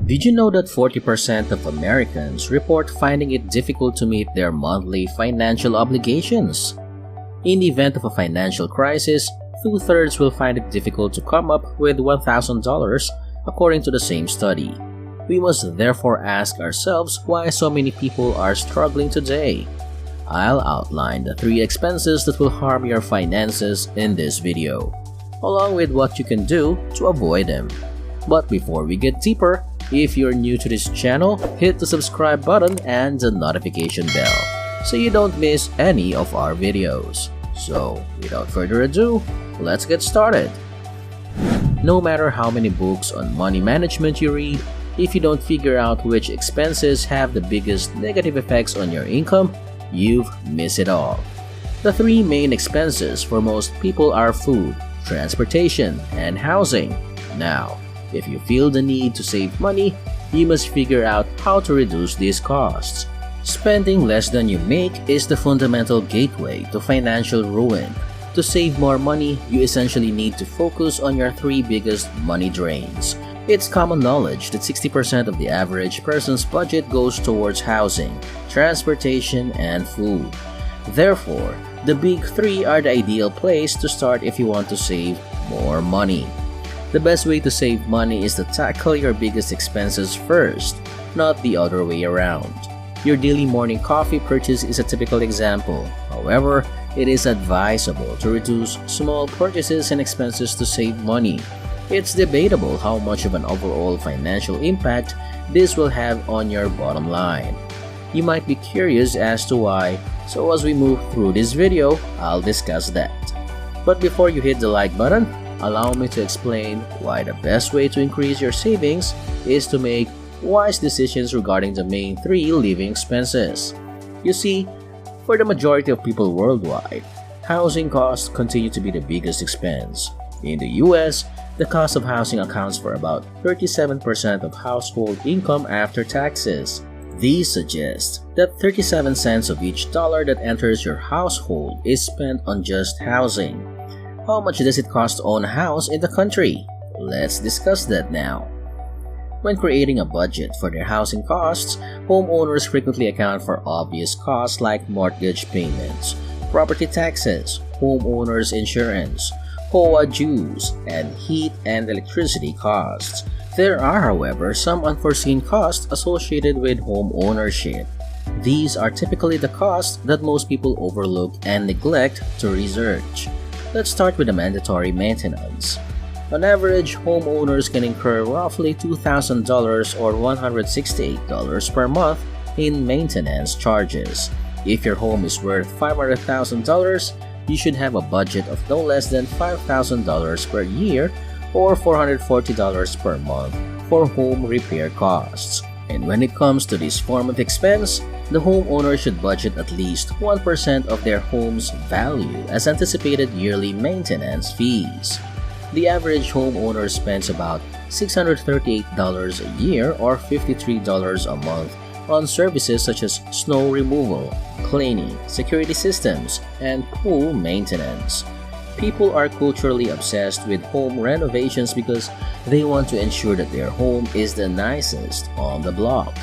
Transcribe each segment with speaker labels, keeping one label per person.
Speaker 1: Did you know that 40% of Americans report finding it difficult to meet their monthly financial obligations? In the event of a financial crisis, 2/3 will find it difficult to come up with $1,000, according to the same study. We must therefore ask ourselves why so many people are struggling today. I'll outline the 3 expenses that will harm your finances in this video, along with what you can do to avoid them. But before we get deeper, if you're new to this channel, hit the subscribe button and the notification bell so you don't miss any of our videos. So, without further ado, let's get started. No matter how many books on money management you read, if you don't figure out which expenses have the biggest negative effects on your income, you've missed it all. The 3 main expenses for most people are food, transportation, and housing. Now, if you feel the need to save money, you must figure out how to reduce these costs. Spending less than you make is the fundamental gateway to financial ruin. To save more money, you essentially need to focus on your 3 biggest money drains. It's common knowledge that 60% of the average person's budget goes towards housing, transportation, and food. Therefore, the big 3 are the ideal place to start if you want to save more money. The best way to save money is to tackle your biggest expenses first, not the other way around. Your daily morning coffee purchase is a typical example. However, it is advisable to reduce small purchases and expenses to save money. It's debatable how much of an overall financial impact this will have on your bottom line. You might be curious as to why, so as we move through this video, I'll discuss that. But before you hit the like button, allow me to explain why the best way to increase your savings is to make wise decisions regarding the main 3 living expenses. You see, for the majority of people worldwide, housing costs continue to be the biggest expense. In the US, the cost of housing accounts for about 37% of household income after taxes. These suggest that 37 cents of each dollar that enters your household is spent on just housing. How much does it cost to own a house in the country? Let's discuss that now. When creating a budget for their housing costs, homeowners frequently account for obvious costs like mortgage payments, property taxes, homeowners insurance, HOA dues, and heat and electricity costs. There are, however, some unforeseen costs associated with home ownership. These are typically the costs that most people overlook and neglect to research. Let's start with the mandatory maintenance. On average, homeowners can incur roughly $2,000 or $168 per month in maintenance charges. If your home is worth $500,000, you should have a budget of no less than $5,000 per year or $440 per month for home repair costs. And when it comes to this form of expense, the homeowner should budget at least 1% of their home's value as anticipated yearly maintenance fees. The average homeowner spends about $638 a year or $53 a month on services such as snow removal, cleaning, security systems, and pool maintenance. People are culturally obsessed with home renovations because they want to ensure that their home is the nicest on the block.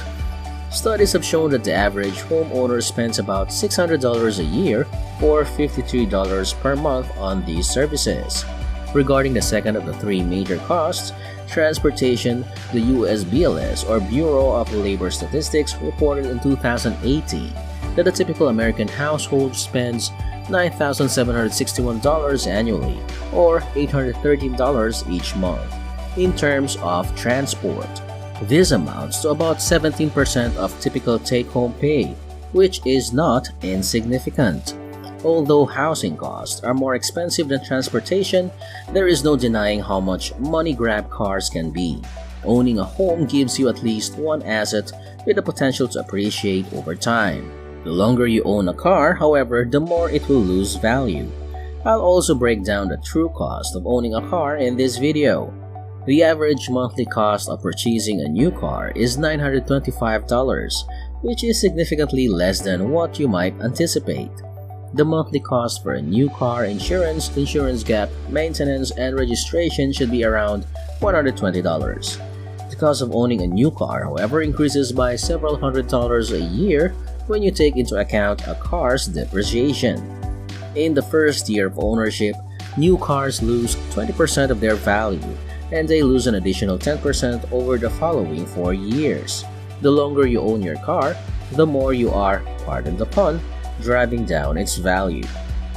Speaker 1: Studies have shown that the average homeowner spends about $600 a year or $53 per month on these services. Regarding the second of the 3 major costs, transportation, the US BLS or Bureau of Labor Statistics reported in 2018 that a typical American household spends $9,761 annually or $813 each month in terms of transport. This amounts to about 17% of typical take-home pay, which is not insignificant. Although housing costs are more expensive than transportation, there is no denying how much money grab cars can be. Owning a home gives you at least one asset with the potential to appreciate over time. The longer you own a car, however, the more it will lose value. I'll also break down the true cost of owning a car in this video. The average monthly cost of purchasing a new car is $925, which is significantly less than what you might anticipate. The monthly cost for a new car insurance, insurance gap, maintenance, and registration should be around $120. The cost of owning a new car, however, increases by several $100s a year when you take into account a car's depreciation. In the first year of ownership, new cars lose 20% of their value, and they lose an additional 10% over the following 4 years. The longer you own your car, the more you are, pardon the pun, driving down its value.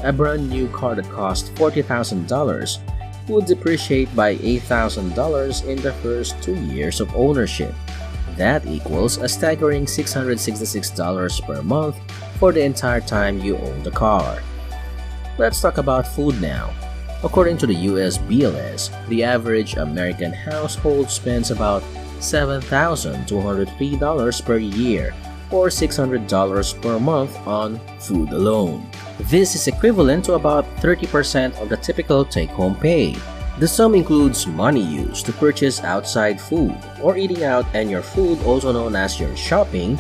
Speaker 1: A brand new car that cost $40,000 would depreciate by $8,000 in the first 2 years of ownership. That equals a staggering $666 per month for the entire time you own the car. Let's talk about food now. According to the US BLS, the average American household spends about $7,203 per year, or $600 per month on food alone. This is equivalent to about 30% of the typical take-home pay. The sum includes money used to purchase outside food or eating out, and your food, also known as your shopping,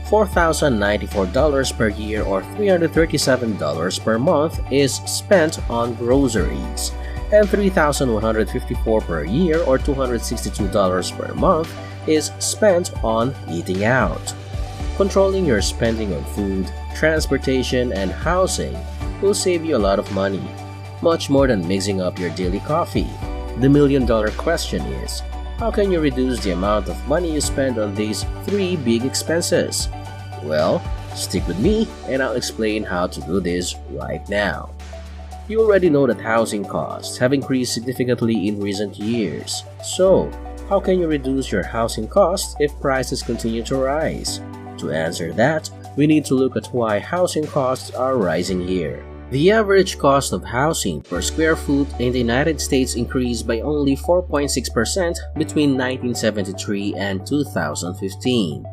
Speaker 1: $4,094 per year or $337 per month is spent on groceries, and $3,154 per year or $262 per month is spent on eating out. Controlling your spending on food, transportation, and housing will save you a lot of money, much more than mixing up your daily coffee. The million-dollar question is, how can you reduce the amount of money you spend on these 3 big expenses? Well, stick with me and I'll explain how to do this right now. You already know that housing costs have increased significantly in recent years. So, how can you reduce your housing costs if prices continue to rise? To answer that, we need to look at why housing costs are rising here. The average cost of housing per square foot in the United States increased by only 4.6% between 1973 and 2015.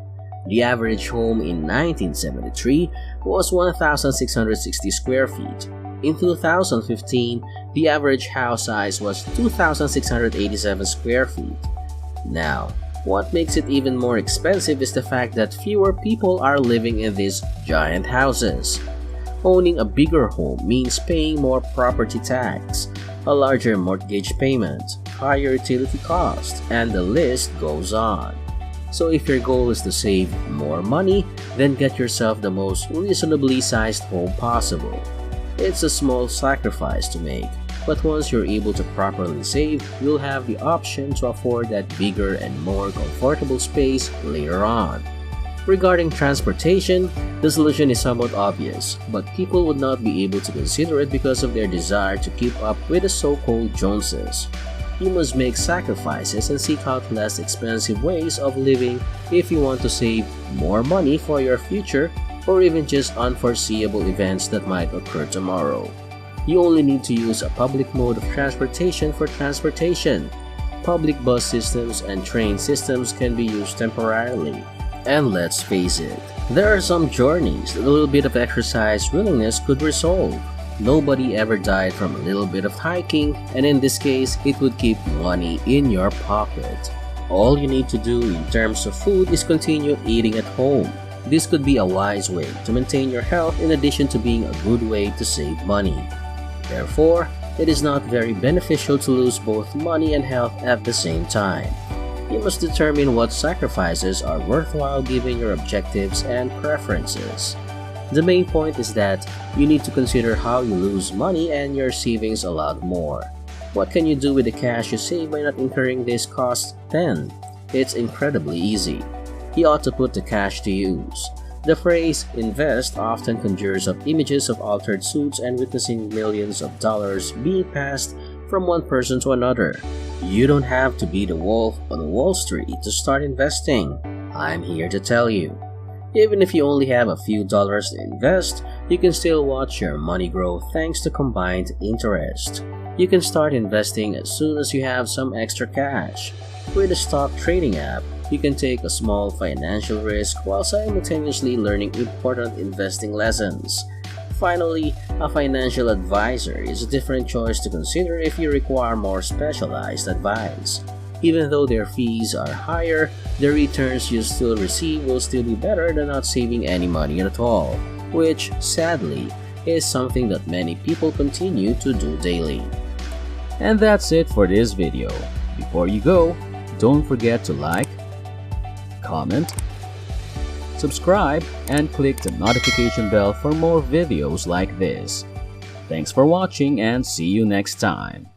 Speaker 1: The average home in 1973 was 1,660 square feet. In 2015, the average house size was 2,687 square feet. Now, what makes it even more expensive is the fact that fewer people are living in these giant houses. Owning a bigger home means paying more property tax, a larger mortgage payment, higher utility costs, and the list goes on. So if your goal is to save more money, then get yourself the most reasonably sized home possible. It's a small sacrifice to make, but once you're able to properly save, you'll have the option to afford that bigger and more comfortable space later on. Regarding transportation, the solution is somewhat obvious, but people would not be able to consider it because of their desire to keep up with the so-called Joneses. You must make sacrifices and seek out less expensive ways of living if you want to save more money for your future or even just unforeseeable events that might occur tomorrow. You only need to use a public mode of transportation for transportation. Public bus systems and train systems can be used temporarily. And let's face it, there are some journeys that a little bit of exercise willingness could resolve. Nobody ever died from a little bit of hiking, and in this case, it would keep money in your pocket. All you need to do in terms of food is continue eating at home. This could be a wise way to maintain your health in addition to being a good way to save money. Therefore, it is not very beneficial to lose both money and health at the same time. You must determine what sacrifices are worthwhile given your objectives and preferences. The main point is that you need to consider how you lose money and your savings a lot more. What can you do with the cash you save by not incurring these costs then? It's incredibly easy. You ought to put the cash to use. The phrase invest often conjures up images of altered suits and witnessing millions of dollars being passed from one person to another. You don't have to be the wolf on Wall Street to start investing. I'm here to tell you. Even if you only have a few dollars to invest, you can still watch your money grow thanks to combined interest. You can start investing as soon as you have some extra cash. With a stock trading app, you can take a small financial risk while simultaneously learning important investing lessons. Finally, a financial advisor is a different choice to consider if you require more specialized advice. Even though their fees are higher, the returns you still receive will still be better than not saving any money at all, which, sadly, is something that many people continue to do daily. And that's it for this video. Before you go, Don't forget to like, comment, subscribe, and click the notification bell for more videos like this. Thanks for watching and see you next time.